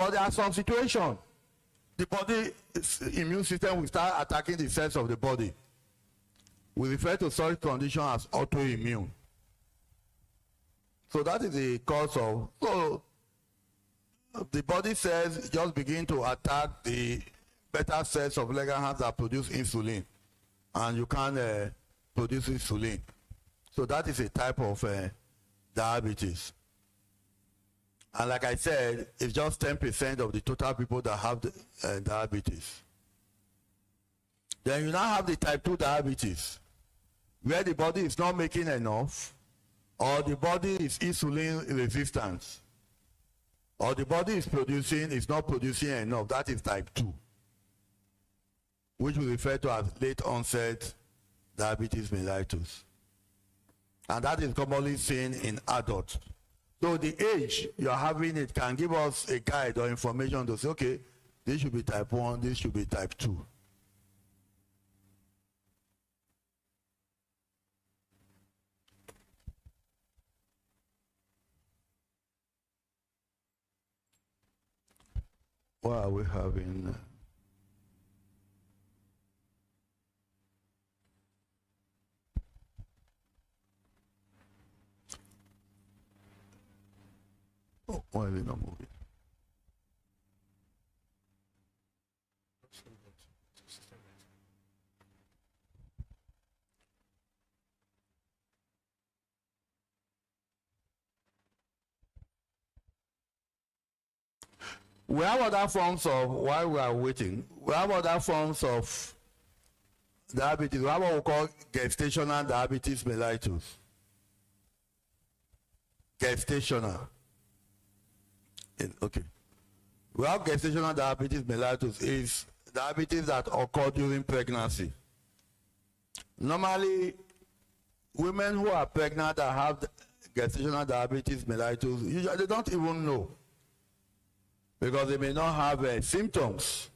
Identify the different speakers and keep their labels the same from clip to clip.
Speaker 1: But there are some situations, the body's immune system will start attacking the cells of the body. We refer to such condition as autoimmune. So that is the cause of, so the body cells just begin to attack the beta cells of Langerhans that produce insulin, and you can't produce insulin. So that is a type of diabetes. And like I said, it's just 10% of the total people that have the, diabetes. Then you now have the type 2 diabetes, where the body is not making enough, or the body is insulin resistant, or the body is not producing enough. That is type 2, which we refer to as late onset diabetes mellitus. And that is commonly seen in adults. So the age you're having it can give us a guide or information to say, okay, this should be type 1, this should be type 2. What are we having? Oh, why is it not moving? We have other forms of, while we are waiting, we have other forms of diabetes. We have what we call gestational diabetes mellitus. Gestational. Okay. We have gestational diabetes mellitus is diabetes that occur during pregnancy. Normally, women who are pregnant that have gestational diabetes mellitus, usually they don't even know, because they may not have symptoms.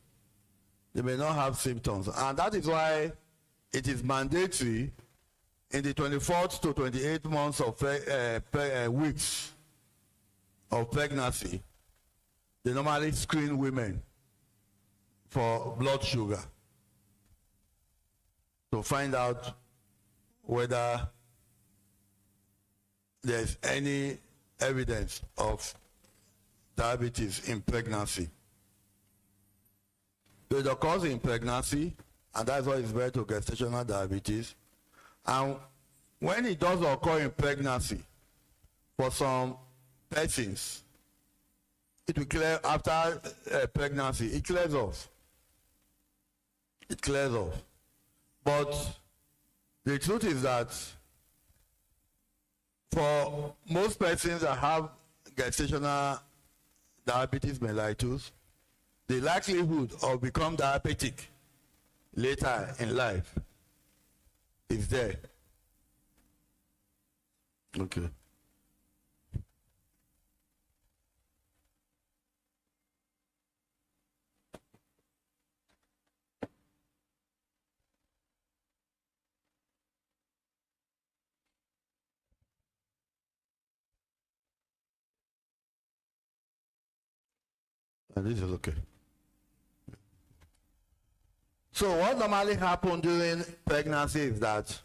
Speaker 1: They may not have symptoms. And that is why it is mandatory in the 24th to 28th months of weeks of pregnancy. They normally screen women for blood sugar to find out whether there's any evidence of diabetes in pregnancy. So it occurs in pregnancy, and that's why it's very to gestational diabetes. And when it does occur in pregnancy, for some persons, it will clear after pregnancy. It clears off. It clears off. But the truth is that for most persons that have gestational diabetes mellitus, the likelihood of become diabetic later in life is there. Okay. And this is okay. So what normally happens during pregnancy is that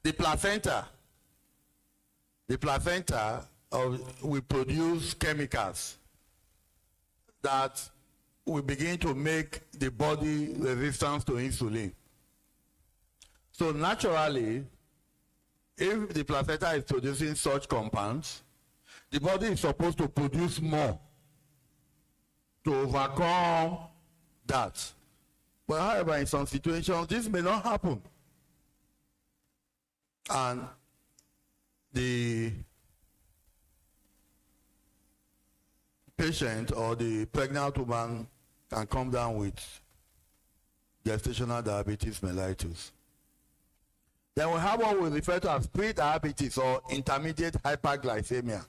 Speaker 1: the placenta will produce chemicals that will begin to make the body resistant to insulin. So naturally, if the placenta is producing such compounds, the body is supposed to produce more to overcome that. But however, in some situations, this may not happen. And the patient or the pregnant woman can come down with gestational diabetes mellitus. Then we have what we refer to as pre-diabetes or intermediate hyperglycemia.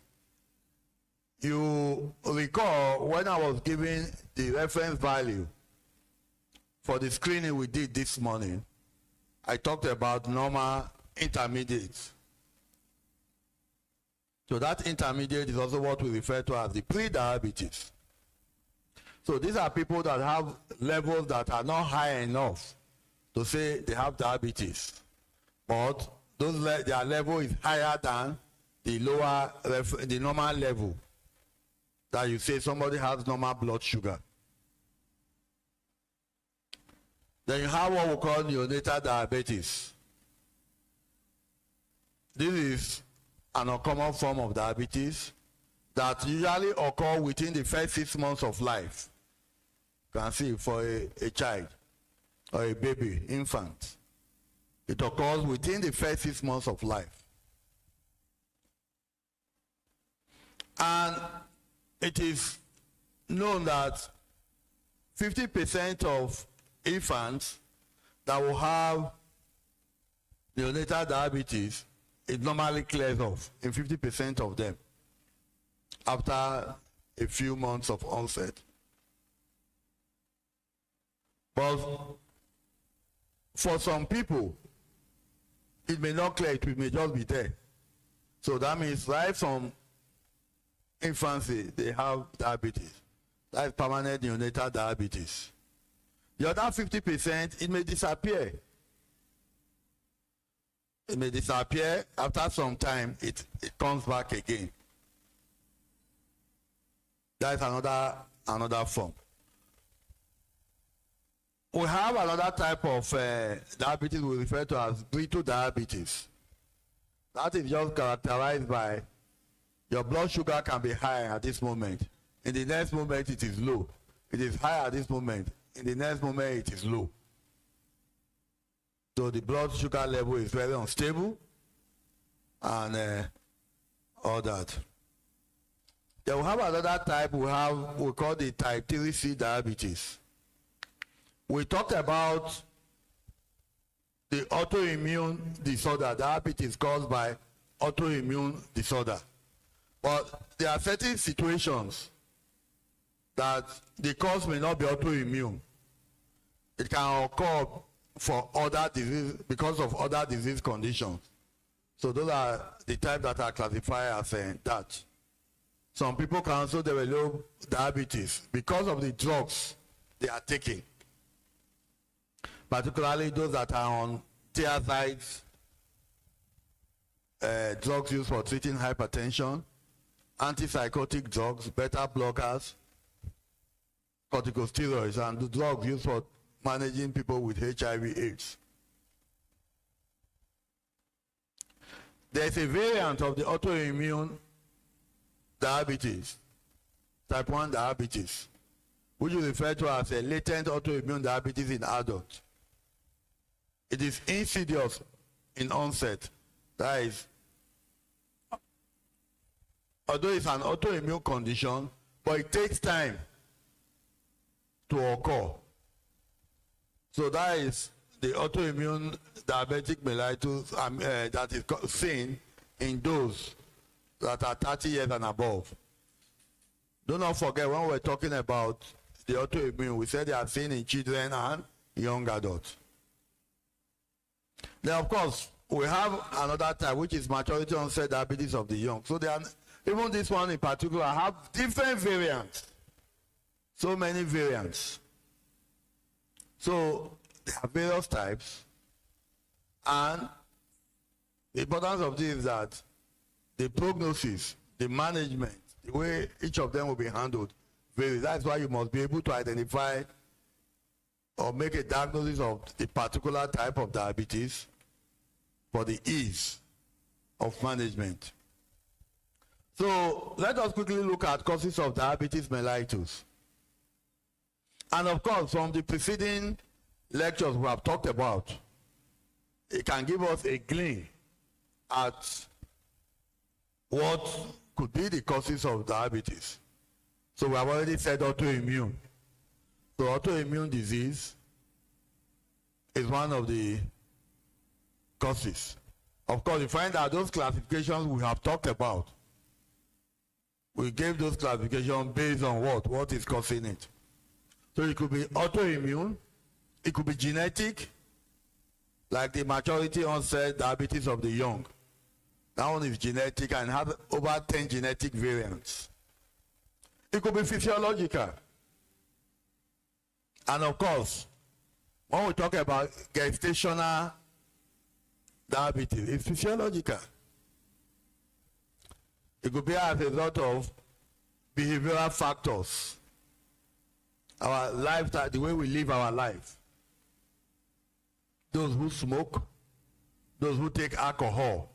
Speaker 1: You recall when I was giving the reference value for the screening we did this morning, I talked about normal, intermediate. So that intermediate is also what we refer to as the pre-diabetes. So these are people that have levels that are not high enough to say they have diabetes, but their level is higher than the the normal level that you say somebody has normal blood sugar. Then you have what we call neonatal diabetes. This is an uncommon form of diabetes that usually occur within the first 6 months of life. You can see for a child or a baby, infant. It occurs within the first 6 months of life. And it is known that 50% of infants that will have neonatal diabetes, it normally clears off in 50% of them after a few months of onset. But for some people, it may not clear, it may just be there. So that means right from infancy, they have diabetes. That is permanent neonatal diabetes. The other 50%, it may disappear. It may disappear. After some time, it comes back again. That is another form. We have another type of diabetes we refer to as brittle diabetes. That is just characterized by your blood sugar can be high at this moment. In the next moment, it is low. It is high at this moment. In the next moment, it is low. So the blood sugar level is very unstable and all that. Then we have another type we call the type 3C diabetes. We talked about the autoimmune disorder, diabetes caused by autoimmune disorder. But there are certain situations that the cause may not be autoimmune. It can occur for other disease because of other disease conditions. So those are the type that are classified as that. Some people can also develop diabetes because of the drugs they are taking, particularly those that are on thiazides, drugs used for treating hypertension, antipsychotic drugs, beta blockers, corticosteroids, and the drugs used for managing people with HIV/AIDS. There's a variant of the autoimmune diabetes, type 1 diabetes, which is referred to as a latent autoimmune diabetes in adults. It is insidious in onset. That is, although it's an autoimmune condition, but it takes time to occur. So that is the autoimmune diabetic mellitus that is seen in those that are 30 years and above. Do not forget, when we're talking about the autoimmune, we said they are seen in children and young adults. Then, of course, we have another type, which is maturity onset diabetes of the young. So even this one in particular have different variants. So many variants. So there are various types, and the importance of this is that the prognosis, the management, the way each of them will be handled varies. That's why you must be able to identify or make a diagnosis of the particular type of diabetes for the ease of management. So let us quickly look at causes of diabetes mellitus. And of course, from the preceding lectures we have talked about, it can give us a glimpse at what could be the causes of diabetes. So we have already said autoimmune. So autoimmune disease is one of the causes. Of course, you find that those classifications we have talked about, we gave those classifications based on what is causing it. So it could be autoimmune, it could be genetic, like the maturity onset diabetes of the young. That one is genetic and has over 10 genetic variants. It could be physiological. And of course, when we talk about gestational diabetes, it's physiological. It could be as a result of behavioral factors, our lifestyle, the way we live our life. Those who smoke, those who take alcohol.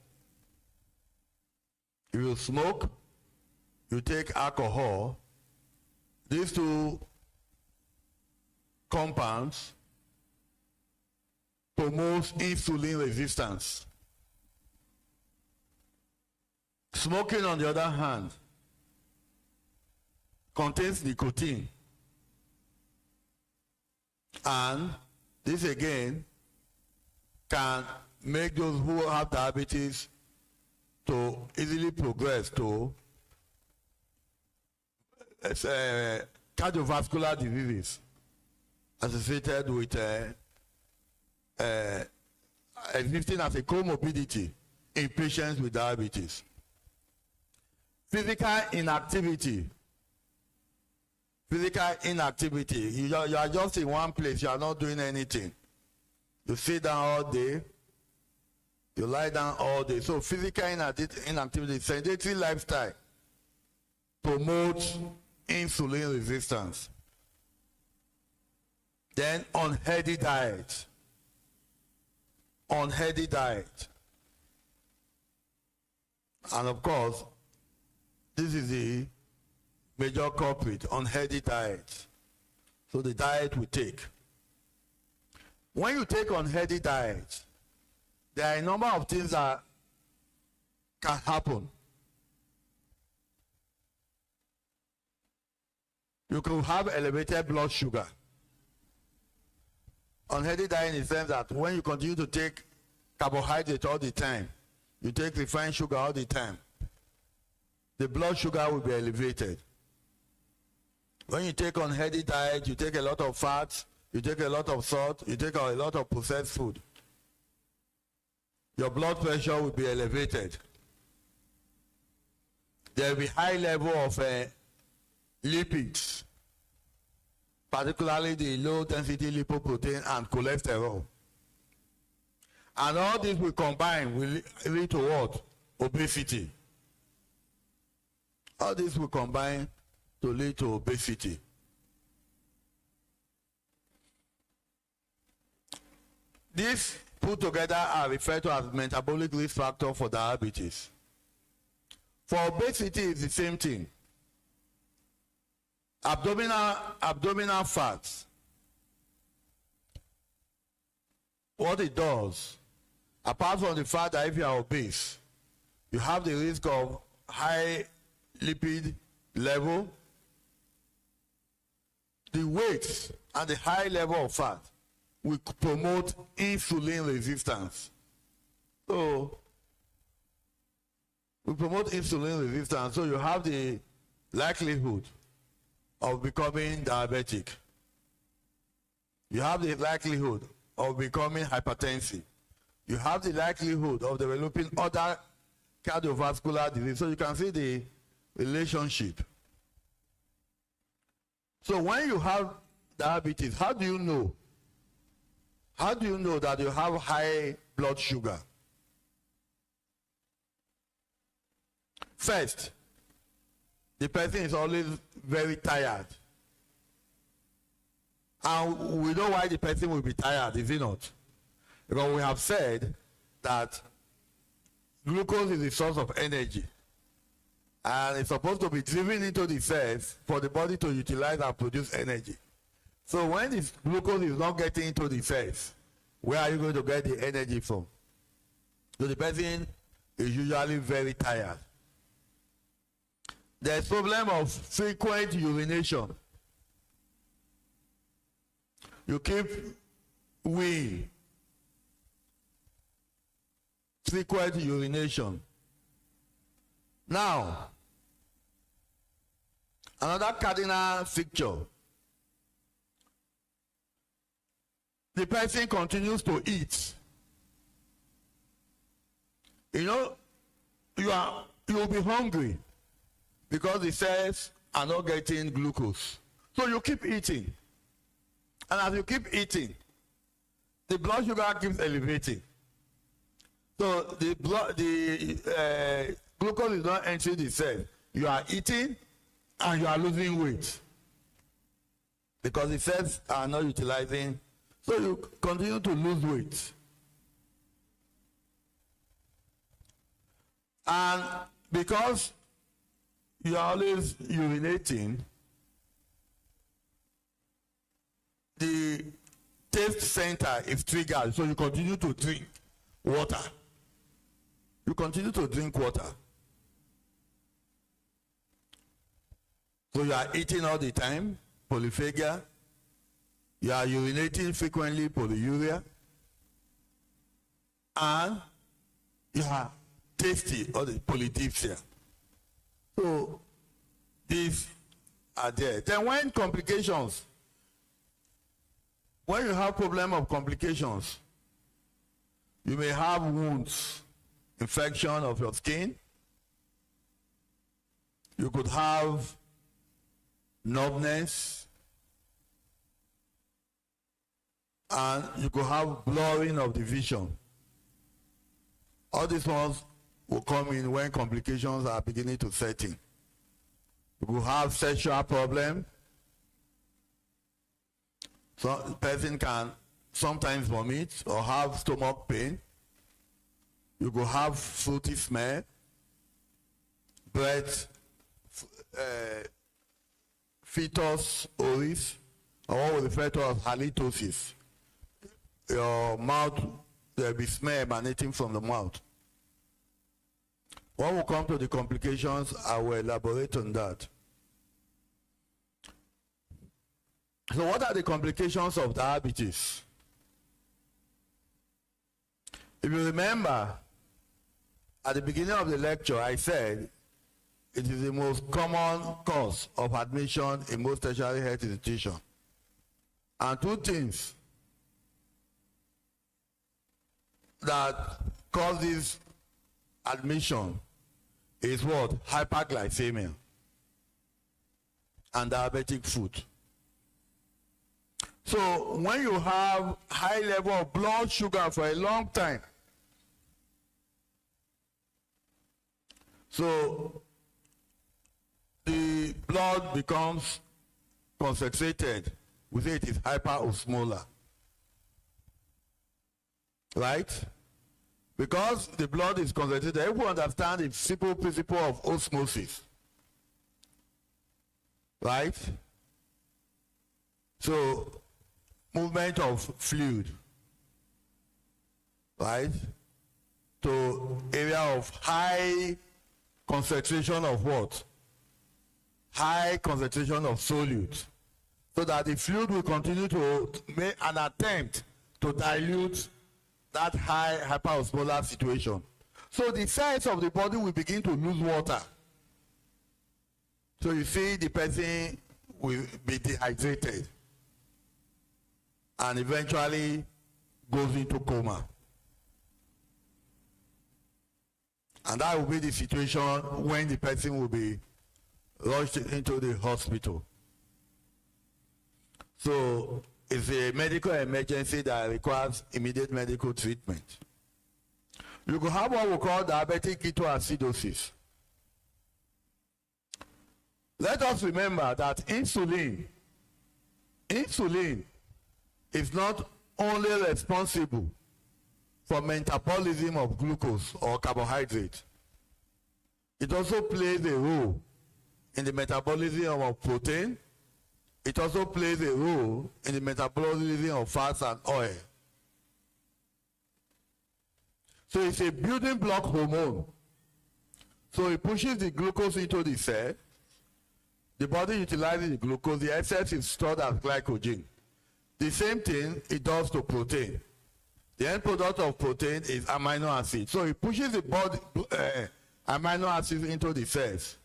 Speaker 1: If you smoke, you take alcohol, these two compounds promote insulin resistance. Smoking, on the other hand, contains nicotine. And this again can make those who have diabetes to easily progress to cardiovascular diseases associated with existing as a comorbidity in patients with diabetes. Physical inactivity. Physical inactivity. You are just in one place, you are not doing anything. You sit down all day, you lie down all day. So physical inactivity, sedentary lifestyle promotes insulin resistance. Then unhealthy diet. Unhealthy diet. And of course, this is the major culprit, unhealthy diet. So the diet we take. When you take unhealthy diet, there are a number of things that can happen. You could have elevated blood sugar. Unhealthy diet in the sense that when you continue to take carbohydrate all the time, you take refined sugar all the time, the blood sugar will be elevated. When you take unhealthy diet, you take a lot of fats, you take a lot of salt, you take a lot of processed food. Your blood pressure will be elevated. There will be high level of lipids, particularly the low density lipoprotein and cholesterol. And all this will combine, will lead to what? Obesity. All this will combine to lead to obesity. These put together are referred to as metabolic risk factor for diabetes. For obesity, it's the same thing. Abdominal fat. What it does, apart from the fact that if you are obese, you have the risk of high lipid level, the weight and the high level of fat will promote insulin resistance. So, we promote insulin resistance, so you have the likelihood of becoming diabetic. You have the likelihood of becoming hypertensive. You have the likelihood of developing other cardiovascular disease. So you can see the relationship. So when you have diabetes, how do you know? How do you know that you have high blood sugar? First, the person is always very tired. And we know why the person will be tired, is it not? Because we have said that glucose is the source of energy. And it's supposed to be driven into the cells for the body to utilize and produce energy. So when this glucose is not getting into the cells, where are you going to get the energy from? So the person is usually very tired. There's problem of frequent urination. You keep weeing. Frequent urination. Now, another cardinal feature. The person continues to eat. You know, you will be hungry because the cells are not getting glucose. So you keep eating. And as you keep eating, the blood sugar keeps elevating. So the glucose is not entering the cell. You are eating and you are losing weight because the cells are not utilizing. So you continue to lose weight. And because you are always urinating, the taste center is triggered, so you continue to drink water. You continue to drink water. So you are eating all the time, polyphagia. You are urinating frequently, polyuria. And you are tasty, or the polydipsia. So these are there. Then when you have problem of complications, you may have wounds, infection of your skin. You could have numbness, and you could have blurring of the vision. All these ones will come in when complications are beginning to set in. You could have sexual problem. So the person can sometimes vomit or have stomach pain. You could have fruity smell, breath, fetus oris, or what we refer to as halitosis. Your mouth, there will be smell emanating from the mouth. When we come to the complications, I will elaborate on that. So what are the complications of diabetes? If you remember, at the beginning of the lecture, I said it is the most common cause of admission in most tertiary health institutions. And two things that cause this admission is what? Hyperglycemia and diabetic foot. So when you have high level of blood sugar for a long time, so the blood becomes concentrated. We say it is hyperosmolar. Right? Because the blood is concentrated, everyone understands the simple principle of osmosis. Right? So, movement of fluid, right, to area of high concentration of what? High concentration of solute, so that the fluid will continue to make an attempt to dilute that high hyperosmolar situation. So the cells of the body will begin to lose water. So you see the person will be dehydrated and eventually goes into coma. And that will be the situation when the person will be rushed into the hospital. So it's a medical emergency that requires immediate medical treatment. You could have what we call diabetic ketoacidosis. Let us remember that insulin is not only responsible for metabolism of glucose or carbohydrate. It also plays a role in the metabolism of protein. It also plays a role in the metabolism of fats and oil. So it's a building block hormone. So it pushes the glucose into the cell. The body utilizes the glucose. The excess is stored as glycogen. The same thing it does to protein. The end product of protein is amino acid. So it pushes the body amino acids into the cells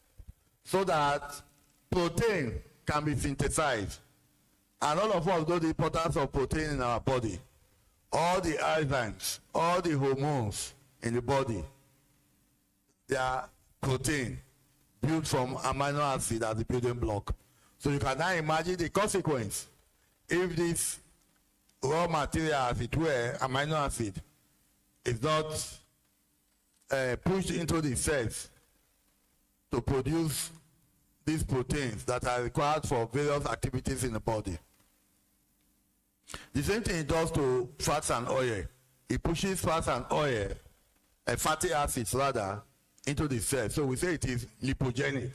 Speaker 1: so that protein can be synthesized. And all of us know the importance of protein in our body. All the enzymes, all the hormones in the body They are protein built from amino acid as the building block. So you can now imagine the consequence if this raw material, as it were, amino acid, is not pushed into the cells to produce these proteins that are required for various activities in the body. The same thing it does to fats and oil. It pushes fats and oil, fatty acids rather, into the cell. So we say it is lipogenic,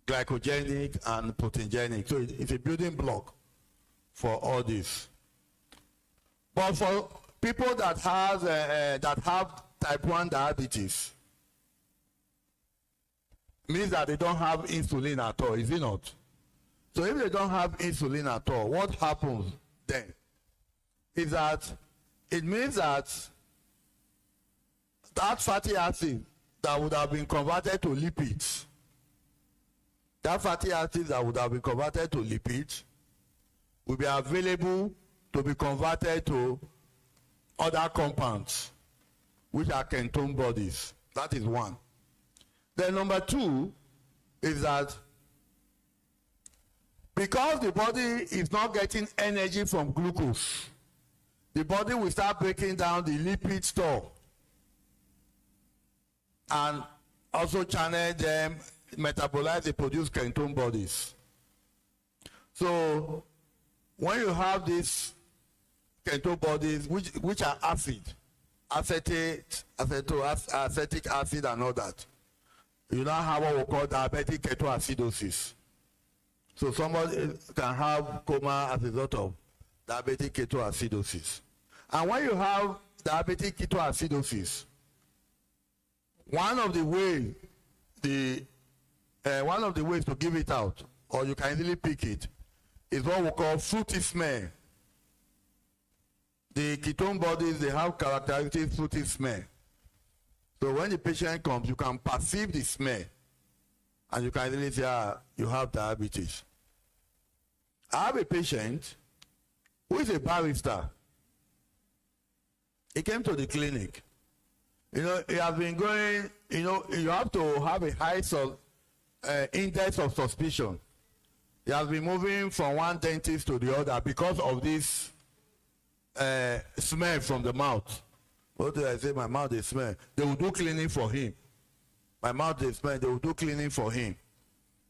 Speaker 1: glycogenic, and proteogenic. So it's a building block for all this. But for people that have type 1 diabetes, means that they don't have insulin at all, is it not? So if they don't have insulin at all, what happens then is that it means that that fatty acid that would have been converted to lipids, that fatty acid that would have been converted to lipids will be available to be converted to other compounds, which are ketone bodies. That is one. Then number two is that because the body is not getting energy from glucose, the body will start breaking down the lipid store and also channel them, metabolize, they produce ketone bodies. So when you have these ketone bodies, which are acid, acetic acid and all that, you now have what we call diabetic ketoacidosis. So somebody can have coma as a result of diabetic ketoacidosis. And when you have diabetic ketoacidosis, one of the ways to give it out, or you can easily pick it, is what we call fruity smell. The ketone bodies, they have characteristic fruity smell. So when the patient comes, you can perceive the smell, and you can easily say, you have diabetes. I have a patient who is a barrister. He came to the clinic. You know, he has been going, you know, you have to have a high index of suspicion. He has been moving from one dentist to the other because of this smell from the mouth. What did I say? My mouth is smell. They will do cleaning for him. My mouth is smell. They will do cleaning for him.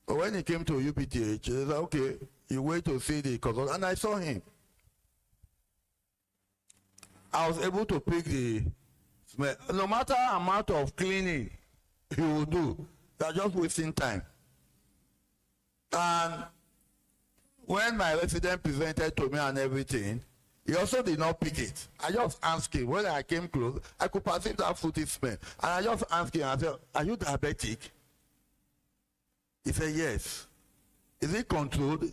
Speaker 1: But when he came to UPTH, he said, okay, you wait to see the consultant. And I saw him. I was able to pick the smell. No matter amount of cleaning he will do, they are just wasting time. And when my resident presented to me and everything, he also did not pick it. I just asked him, when I came close, I could perceive that fruity smell. And I just asked him, I said, are you diabetic? He said, yes. Is it controlled? He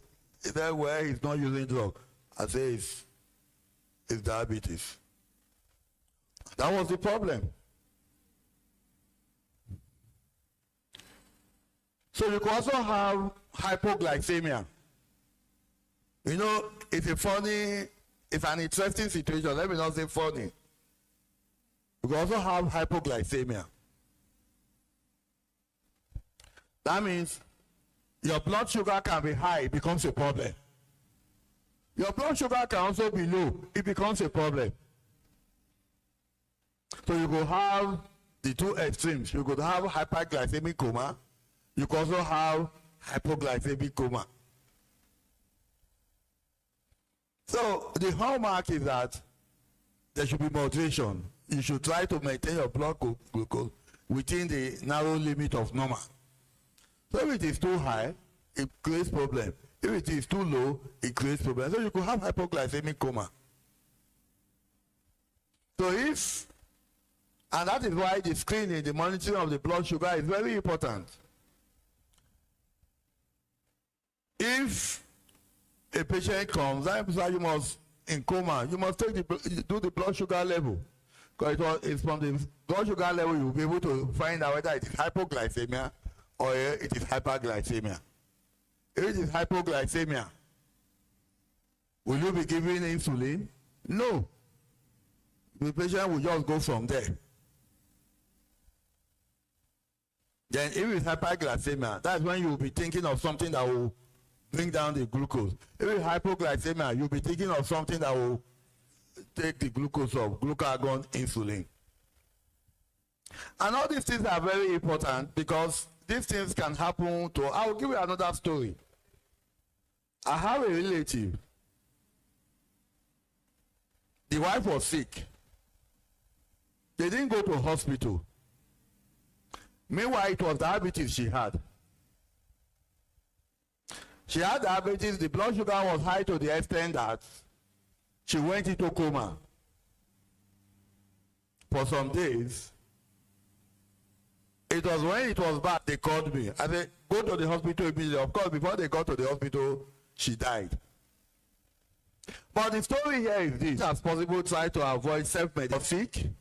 Speaker 1: said, well, he's not using drugs. I said, it's diabetes. That was the problem. So you can also have hypoglycemia. You know, it's an interesting situation. Let me not say funny. You can also have hypoglycemia. That means your blood sugar can be high, it becomes a problem. Your blood sugar can also be low, it becomes a problem. So you could have the two extremes. You could have hyperglycemic coma. You could also have hypoglycemic coma. So the hallmark is that there should be moderation. You should try to maintain your blood glucose within the narrow limit of normal. So if it is too high, it creates problem. If it is too low, it creates problem. So you could have hypoglycemic coma. So and that is why the screening, the monitoring of the blood sugar is very important. If a patient comes, that is why you must, in coma, you must do the blood sugar level. Because it's from the blood sugar level you will be able to find out whether it is hypoglycemia or it is hyperglycemia. If it is hypoglycemia, will you be giving insulin? No. The patient will just go from there. Then if it's hyperglycemia, that's when you'll be thinking of something that will bring down the glucose. If it's hypoglycemia, you'll be thinking of something that will take the glucose off, glucagon, insulin. And all these things are very important because these things can happen to, I will give you another story. I have a relative. The wife was sick. They didn't go to hospital. Meanwhile, it was diabetes she had. She had diabetes, the blood sugar was high to the extent that she went into coma for some days. It was when it was bad, they called me. I said, go to the hospital immediately. Of course, before they got to the hospital, she died. But the story here is this. As possible, try to avoid self-medication.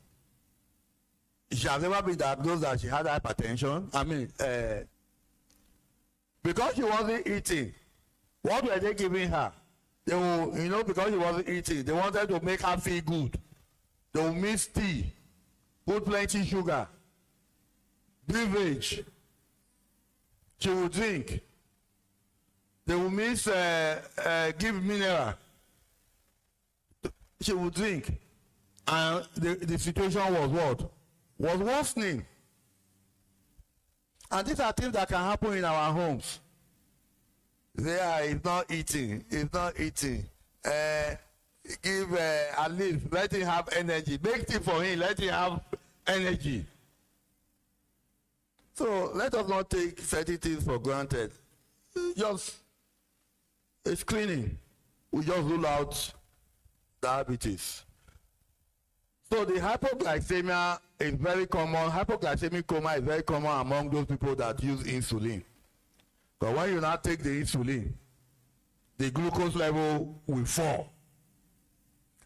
Speaker 1: She has never been diagnosed that she had hypertension. I mean, because she wasn't eating, what were they giving her? They will, you know, because she wasn't eating, they wanted to make her feel good. They will mix tea, put plenty sugar, beverage. She will drink. They will mix, give mineral. She will drink. And the situation was what? Was worsening. And these are things that can happen in our homes. It's not eating. It's not eating. Give at least, let him have energy. Make tea for him, let him have energy. So let us not take certain things for granted. Just a screening. We just rule out diabetes. So the hypoglycemia is very common. Hypoglycemic coma is very common among those people that use insulin. But when you now take the insulin, the glucose level will fall.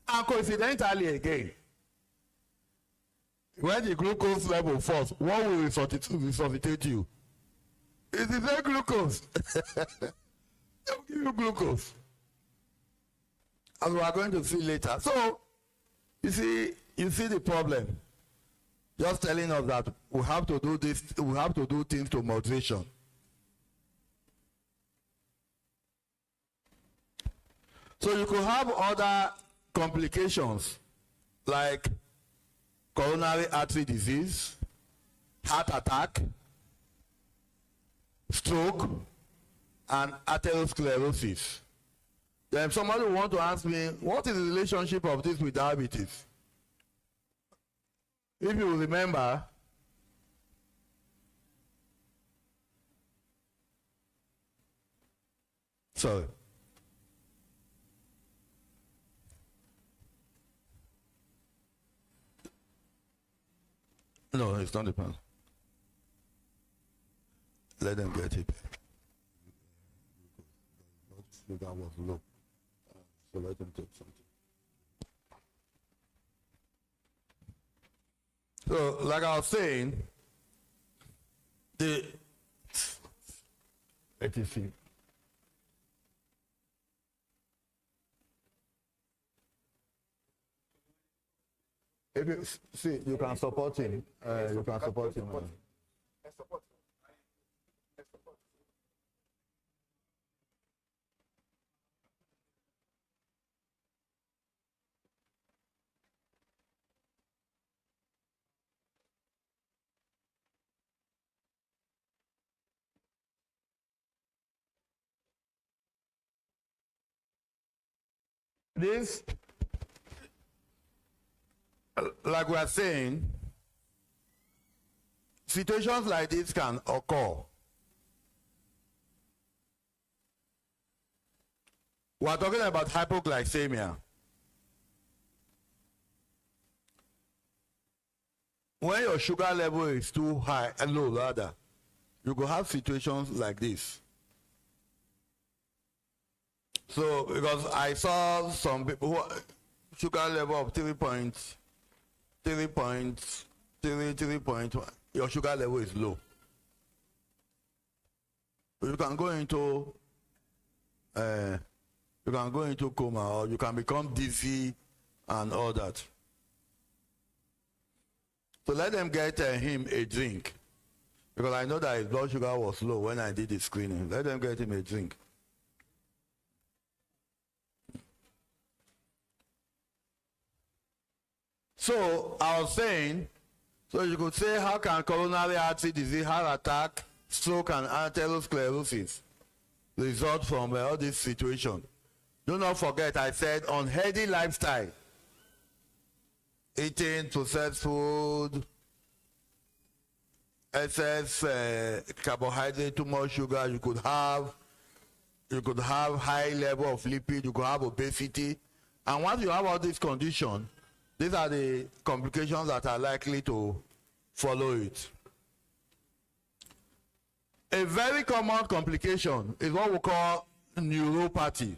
Speaker 1: And coincidentally again, when the glucose level falls, what will resuscitate you? It's the same glucose. They'll give you glucose. As we are going to see later. So, you see the problem. Just telling us that we have to do this, we have to do things to moderation. So you could have other complications like coronary artery disease, heart attack, stroke, and atherosclerosis. Then somebody will want to ask me, what is the relationship of this with diabetes? If you remember, sorry. No, it's not the pen. Let them get it. That was low. So let them take something. So, like I was saying, let me see. If you see, you can support him. You can support him. This, like we are saying, situations like this can occur. We are talking about hypoglycemia. When your sugar level is too high, low rather, you could have situations like this. So, because I saw some people who sugar level of 3.1, your sugar level is low. You can go into coma, or you can become dizzy and all that. So let them get him a drink, Because I know that his blood sugar was low when I did the screening. Let them get him a drink. So I was saying, so you could say, how can coronary artery disease, heart attack, stroke, and atherosclerosis result from all this situation? Do not forget, I said unhealthy lifestyle, eating processed food, excess carbohydrate, too much sugar. You could have high level of lipid. You could have obesity, and once you have all these conditions, these are the complications that are likely to follow it. A very common complication is what we call neuropathy.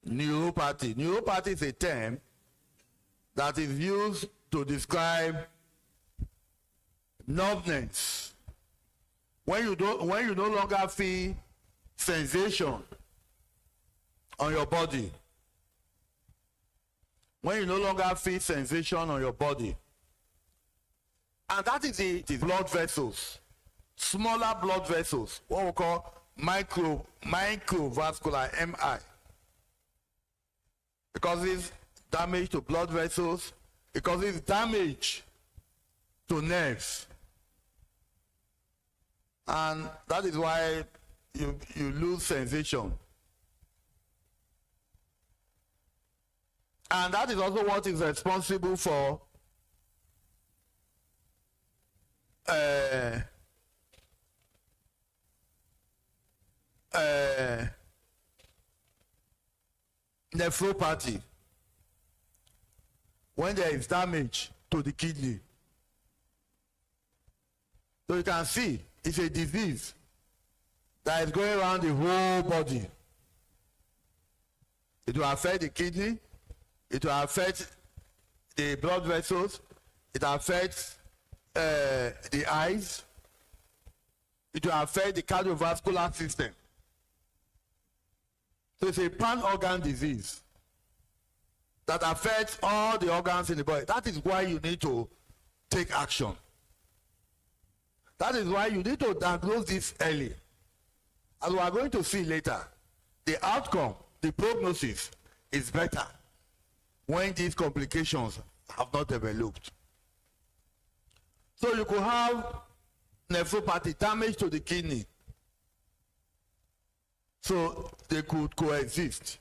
Speaker 1: Neuropathy. Neuropathy is a term that is used to describe numbness. When you no longer feel sensation on your body. When you no longer feel sensation on your body. And that is the blood vessels, smaller blood vessels, what we call microvascular, MI. It causes damage to blood vessels, it causes damage to nerves. And that is why you lose sensation. And that is also what is responsible for nephropathy, when there is damage to the kidney. So you can see it's a disease that is going around the whole body. It will affect the kidney, it will affect the blood vessels, it affects the eyes, it will affect the cardiovascular system. So it's a pan-organ disease that affects all the organs in the body. That is why you need to take action. That is why you need to diagnose this early. As we are going to see later, the outcome, the prognosis is better when these complications have not developed. So you could have nephropathy, damage to the kidney. So they could coexist.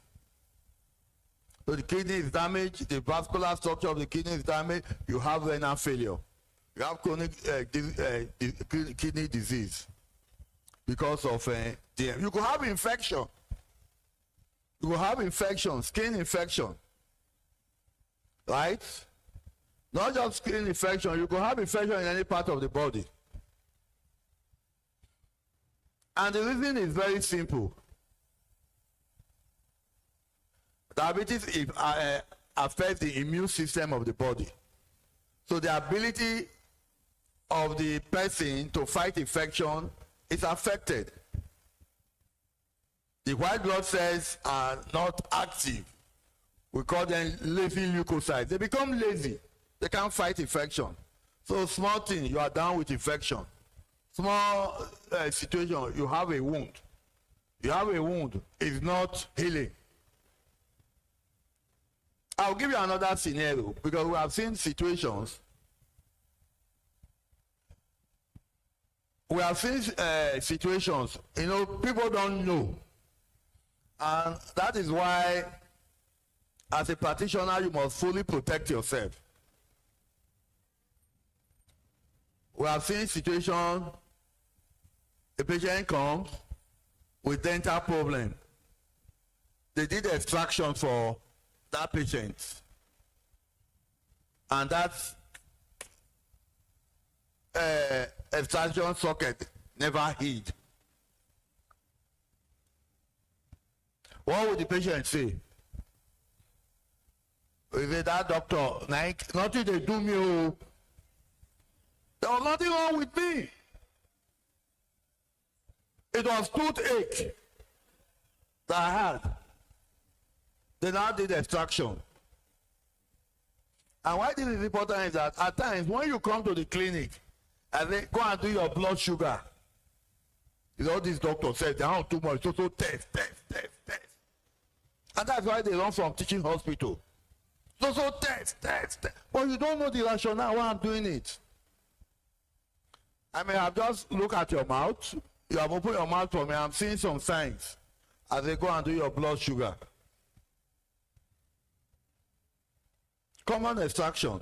Speaker 1: So the kidney is damaged, the vascular structure of the kidney is damaged, you have renal failure. You have chronic kidney disease because of you could have infection. You could have infection, skin infection, right? Not just skin infection, you could have infection in any part of the body. And the reason is very simple. Diabetes affects the immune system of the body. So the ability of the person to fight infection is affected. The white blood cells are not active. We call them lazy leukocytes. They become lazy. They can't fight infection. So small thing, you are down with infection. Small situation, you have a wound. You have a wound, it's not healing. I'll give you another scenario because we have seen situations. We have seen situations, you know, people don't know. And that is why, as a practitioner, you must fully protect yourself. We have seen situations, a patient comes with dental problem. They did extraction for that patient. And that extraction socket never healed. What would the patient say? He said, that doctor, nothing they do me. Oh. There was nothing wrong with me. It was toothache that I had. They now did extraction. And why this is important is that at times when you come to the clinic, And then go and do your blood sugar. You know, this doctor said they are too much, so test. And that's why they run from teaching hospital. So test. But you don't know the rationale why I'm doing it. I mean, I've just looked at your mouth. You have opened your mouth for me. I'm seeing some signs as they go and do your blood sugar. Common extraction.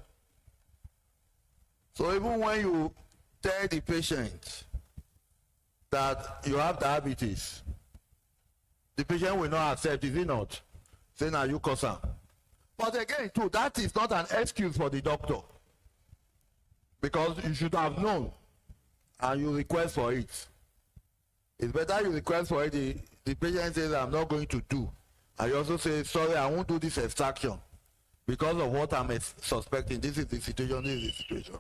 Speaker 1: So even when you tell the patient that you have diabetes, the patient will not accept, is it not? Say, now you cause am. But again, too, that is not an excuse for the doctor. Because you should have known and you request for it. It's better you request for it, the patient says, I'm not going to do. And you also say, sorry, I won't do this extraction because of what I'm suspecting. This is the situation,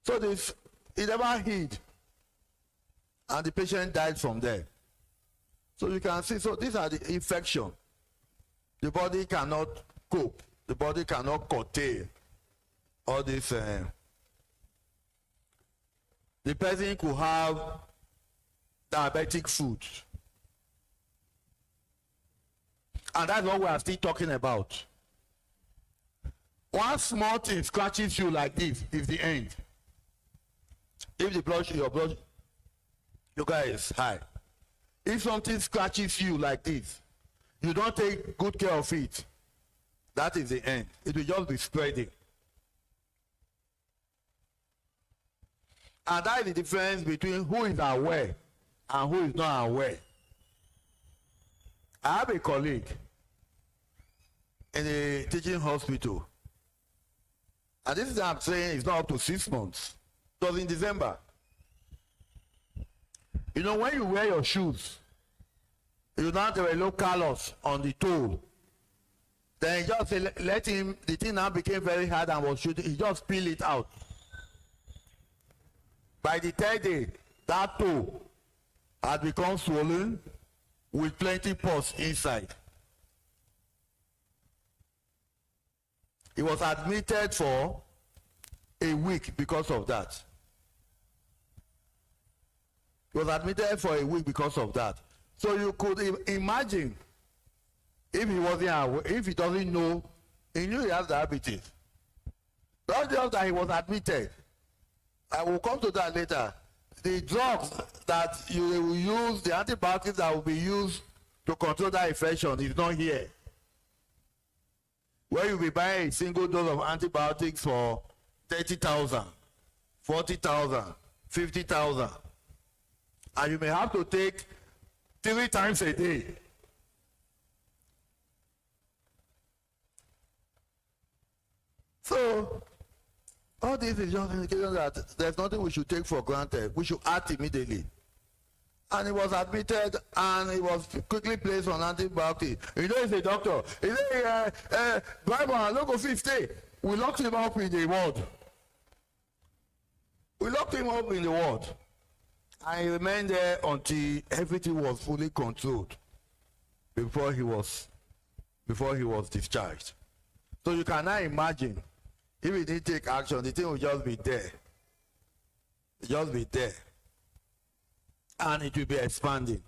Speaker 1: So this, he never hid. And the patient died from there. So you can see, so these are the infection. The body cannot cope. The body cannot curtail all this. The person could have diabetic food. And that's what we are still talking about. One small thing scratches you like this is the end. If your blood sugar is high, if something scratches you like this, you don't take good care of it, that is the end. It will just be spreading. And that is the difference between who is aware and who is not aware. I have a colleague in a teaching hospital. And this is what I'm saying, it's not up to 6 months. It was in December. You know, when you wear your shoes, you don't have a low colors on the toe. Then just let him, the thing now became very hard and was shooting, he just peel it out. By the third day, that toe had become swollen with plenty pus inside. He was admitted for a week because of that. He was admitted for a week because of that. So you could imagine if he wasn't aware, if he doesn't know, he knew he has diabetes. Not just that he was admitted. I will come to that later. The drugs that you will use, the antibiotics that will be used to control that infection is not here. Where you'll be buying a single dose of antibiotics for 30,000, 40,000, 50,000. And you may have to take 3 times a day. So, all this is just indication that there's nothing we should take for granted. We should act immediately. And he was admitted and he was quickly placed on antibiotics. You know, he's a doctor. He said, Braimoh, look at 50. We locked him up in the ward. And he remained there until everything was fully controlled before he was discharged. So you cannot imagine if he didn't take action, the thing will just be there. Just be there. And it will be expanding.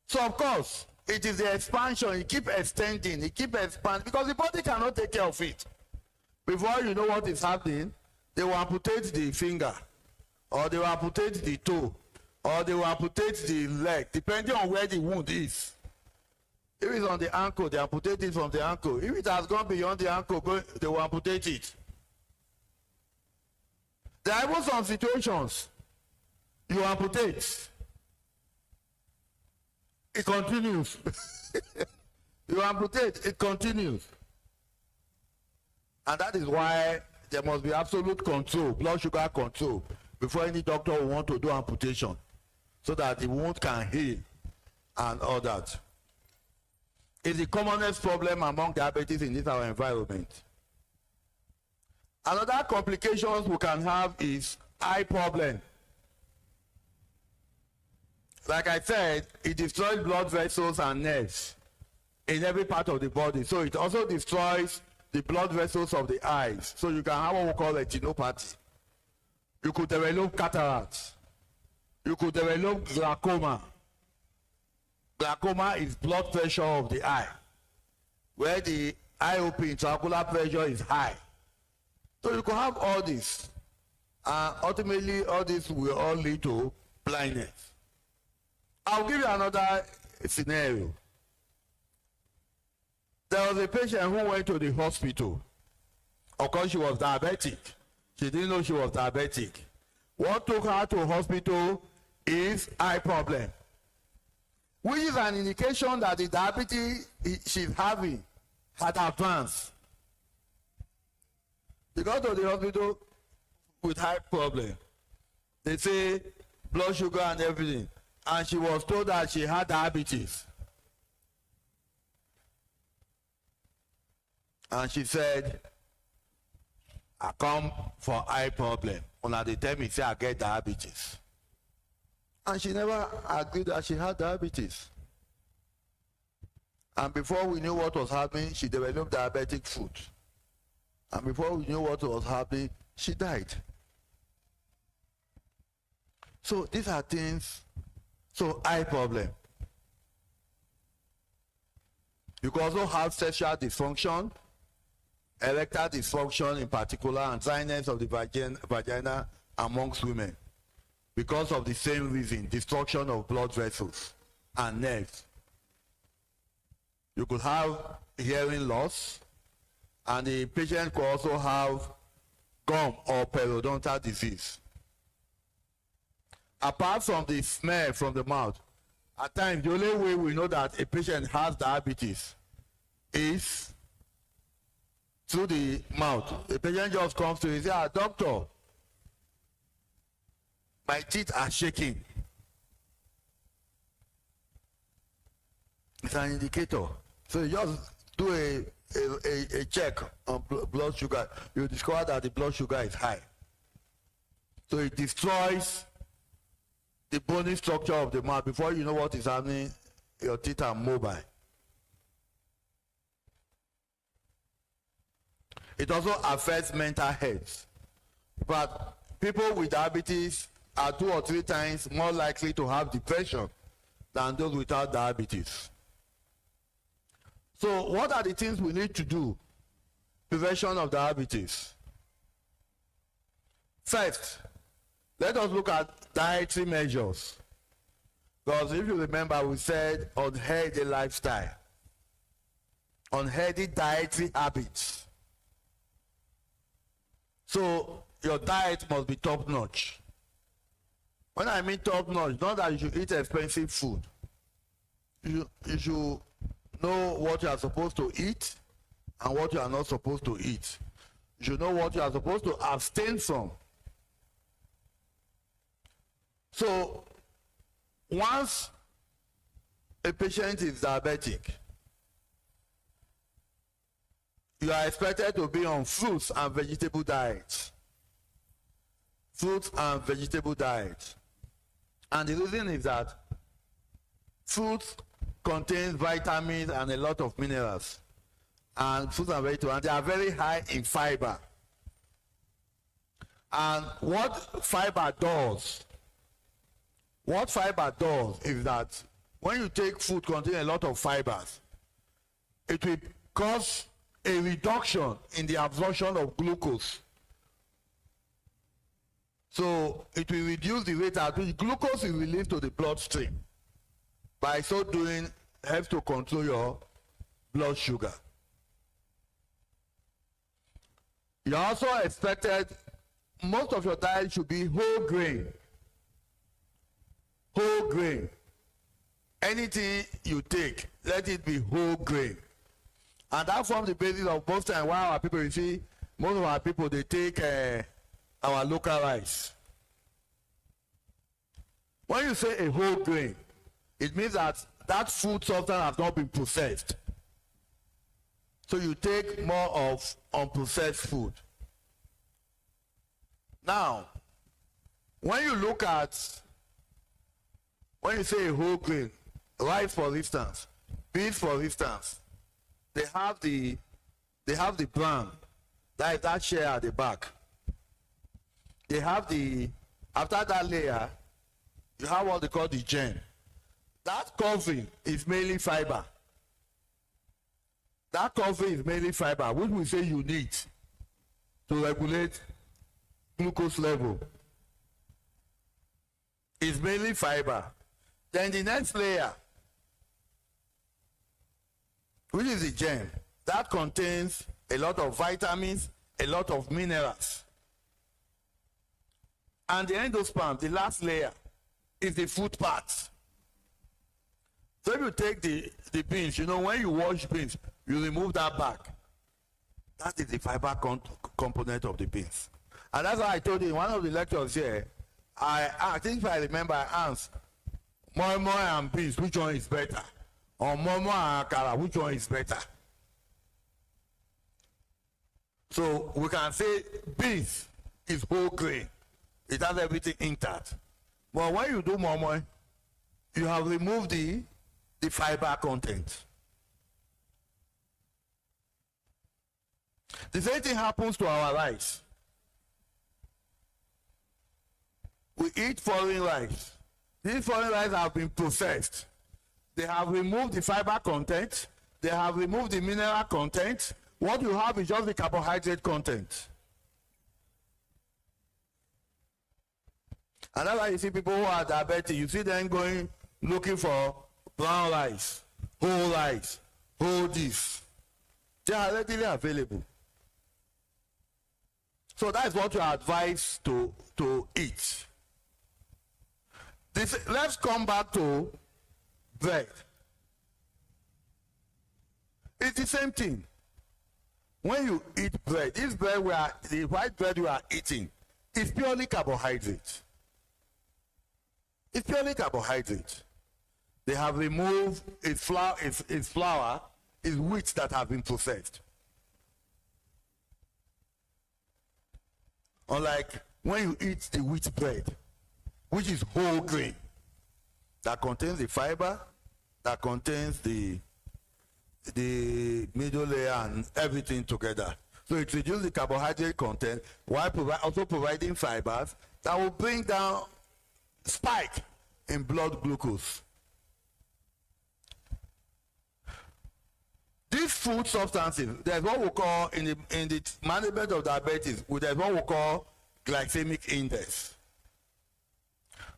Speaker 1: So of course, it is the expansion. You keep extending, because the body cannot take care of it. Before you know what is happening, they will amputate the finger, or they will amputate the toe, or they will amputate the leg, depending on where the wound is. If it's on the ankle, they amputate it from the ankle. If it has gone beyond the ankle, they will amputate it. There are even some situations you amputate. It continues. You amputate, it continues. And that is why there must be absolute control, blood sugar control, before any doctor will want to do amputation, so that the wound can heal and all that. It's the commonest problem among diabetes in this our environment. Another complications we can have is eye problem. Like I said, it destroys blood vessels and nerves in every part of the body. So it also destroys the blood vessels of the eyes. So you can have what we call retinopathy. You could develop cataract. You could develop glaucoma. Glaucoma is blood pressure of the eye, where the IOP, intraocular pressure, is high. So you can have all this. And ultimately, all this will all lead to blindness. I'll give you another scenario. There was a patient who went to the hospital. Of course, she was diabetic. She didn't know she was diabetic. What took her to hospital is eye problem, which is an indication that the diabetes she's having had advanced. She got to the hospital with eye problem. They say blood sugar and everything. And she was told that she had diabetes. And she said, I come for eye problem. When they tell me, say I get diabetes. And she never agreed that she had diabetes. And before we knew what was happening, she developed diabetic foot. And before we knew what was happening, she died. So these are things. So eye problem. You can also have sexual dysfunction, erectile dysfunction in particular, and dryness of the vagina amongst women because of the same reason, destruction of blood vessels and nerves. You could have hearing loss, and the patient could also have gum or periodontal disease. Apart from the smell from the mouth, at times the only way we know that a patient has diabetes is through the mouth. The patient just comes to you and says, doctor, my teeth are shaking. It's an indicator. So you just do a check on blood sugar. You discover that the blood sugar is high. So it destroys the bony structure of the mouth. Before you know what is happening, your teeth are mobile. It also affects mental health. But people with diabetes are 2 or 3 times more likely to have depression than those without diabetes. So what are the things we need to do? Prevention of diabetes. First, let us look at dietary measures. Because if you remember, we said unhealthy lifestyle, unhealthy dietary habits. So your diet must be top notch. When I mean top notch, not that you should eat expensive food. You should know what you are supposed to eat and what you are not supposed to eat. You should know what you are supposed to abstain from. So once a patient is diabetic, you are expected to be on fruits and vegetable diet. Fruits and vegetable diet. And the reason is that fruits contain vitamins and a lot of minerals. And fruits and vegetables, and they are very high in fiber. And what fiber does is that when you take food containing a lot of fibers, it will cause a reduction in the absorption of glucose. So it will reduce the rate at which glucose is released to the bloodstream. By so doing, helps to control your blood sugar. You are also expected, most of your diet should be whole grain. Whole grain. Anything you take, let it be whole grain. And that forms the basis of most times why our people, you see, most of our people, they take our local rice. When you say a whole grain, it means that that food substance has not been processed. So you take more of unprocessed food. Now, when you look at, when you say a whole grain, rice for instance, beans for instance, they have the they have the bran, that is that share at the back. They have the, after that layer, you have what they call the germ. That covering is mainly fiber. That covering is mainly fiber, which we say you need to regulate glucose level. It's mainly fiber. Then the next layer, which is the germ, that contains a lot of vitamins, a lot of minerals. And the endosperm, the last layer, is the food part. So if you take the beans, you know, when you wash beans, you remove that back. That is the fiber component of the beans. And that's why I told you in one of the lectures here, I think if I remember, I asked, moi and beans, which one is better? Or moi and akara, which one is better? So we can say beans is whole grain. It has everything intact. But when you do moi, you have removed the fiber content. The same thing happens to our rice. We eat foreign rice. These foreign rice have been processed. They have removed the fiber content. They have removed the mineral content. What you have is just the carbohydrate content. And that's why you see people who are diabetic, you see them going looking for brown rice, whole this. They are readily available. So that's what you are advised to eat. Let's come back to bread. It's the same thing. When you eat bread, this bread the white bread you are eating is purely carbohydrate. It's purely carbohydrate. They have removed its flour, its wheat that have been processed. Unlike when you eat the wheat bread, which is whole grain, that contains the fiber, that contains the middle layer and everything together. So it reduces the carbohydrate content while also providing fibers that will bring down spike in blood glucose. These food substances, there's what we call in the management of diabetes, there's what we call glycemic index.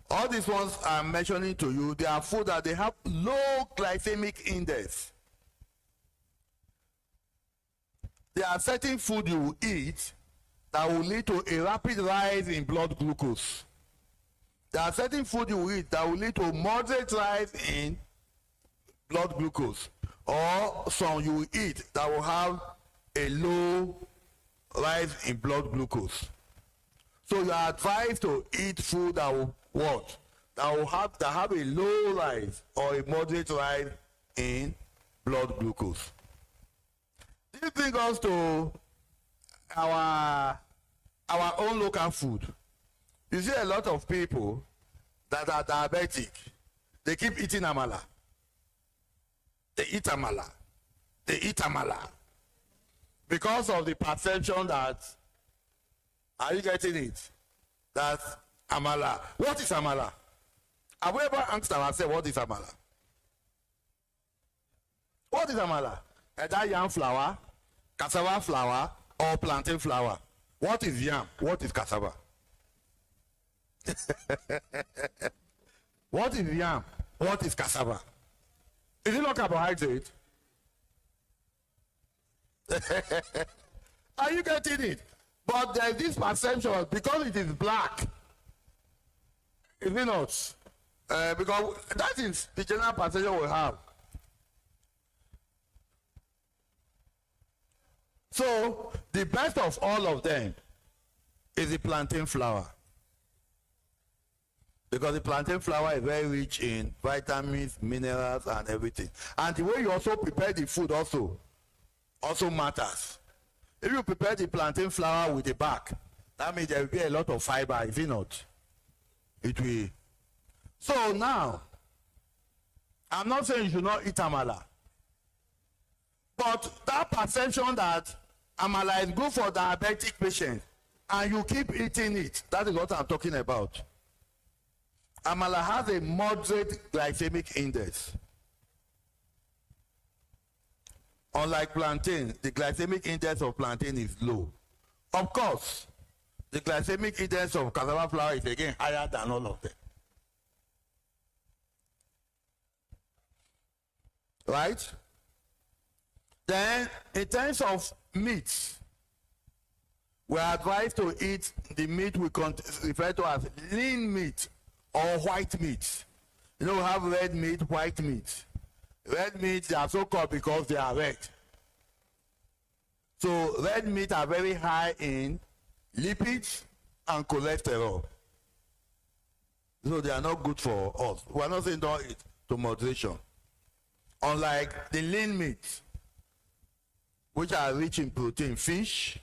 Speaker 1: All these ones I'm mentioning to you, they are food that they have low glycemic index. There are certain food you will eat that will lead to a rapid rise in blood glucose. There are certain food you will eat that will lead to moderate rise in blood glucose. Or some you will eat that will have a low rise in blood glucose. So you are advised to eat food that will what? That have a low rise or a moderate rise in blood glucose. This brings us to our own local food. You see a lot of people that are diabetic, they keep eating amala. They eat amala. They eat amala. Because of the perception that, are you getting it? That amala. What is amala? Have we ever asked ourselves what is amala? What is amala? Either yam flour, cassava flour, or plantain flour. What is yam? What is cassava? What is yam? What is cassava? Is it not carbohydrate? Are you getting it? But there is this perception because it is black. Is it not? Because that is the general perception we have. So the best of all of them is the plantain flour. Because the plantain flour is very rich in vitamins, minerals, and everything. And the way you also prepare the food also matters. If you prepare the plantain flour with the back, that means there will be a lot of fiber, is it not? It will. So now, I'm not saying you should not eat amala. But that perception that amala is good for diabetic patients and you keep eating it, that is what I'm talking about. Amala has a moderate glycemic index. Unlike plantain, the glycemic index of plantain is low. Of course, the glycemic index of cassava flour is again higher than all of them. Right? Then, in terms of meat, we are advised to eat the meat we refer to as lean meat or white meat. You know, we have red meat, white meat. Red meat, they are so called because they are red. So red meat are very high in lipids and cholesterol. So they are not good for us. We are not saying don't eat to moderation. Unlike the lean meat, which are rich in protein, fish,